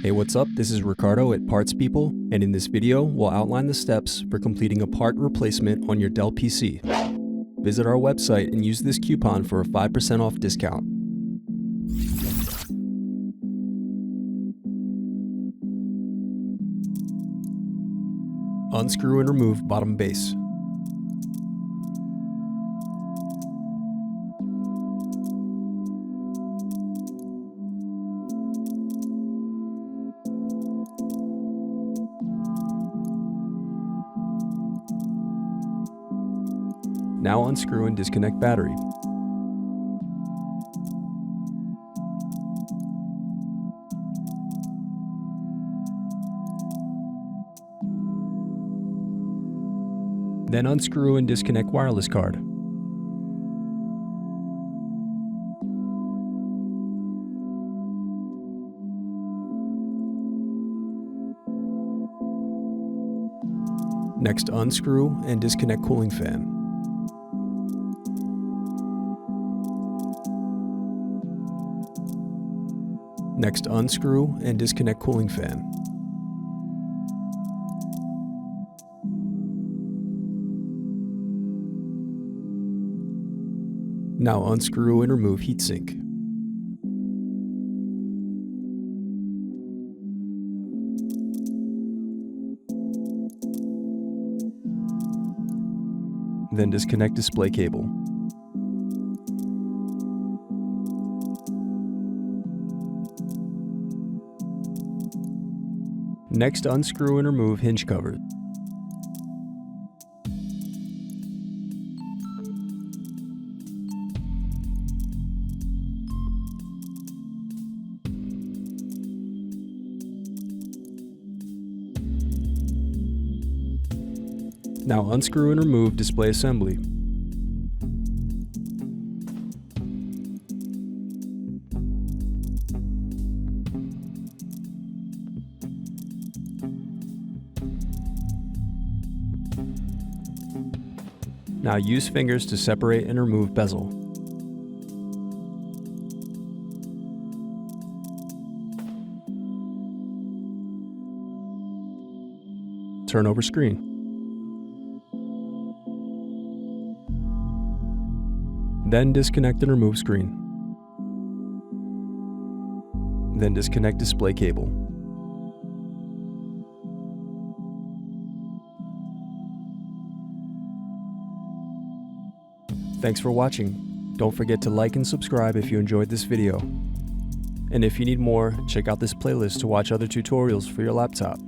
Hey, what's up? This is Ricardo at Parts People, and in this video, we'll outline the steps for completing a part replacement on your Dell PC. Visit our website and use this coupon for a 5% off discount. Unscrew and remove bottom base. Now unscrew and disconnect battery. Then unscrew and disconnect wireless card. Next, unscrew and disconnect cooling fan. Next, unscrew and disconnect cooling fan. Now unscrew and remove heatsink. Then disconnect display cable. Next, unscrew and remove hinge cover. Now unscrew and remove display assembly. Now use fingers to separate and remove bezel. Turn over screen. Then disconnect and remove screen. Then disconnect display cable. Thanks for watching. Don't forget to like and subscribe if you enjoyed this video. And if you need more, check out this playlist to watch other tutorials for your laptop.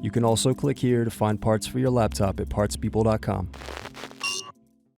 You can also click here to find parts for your laptop at partspeople.com.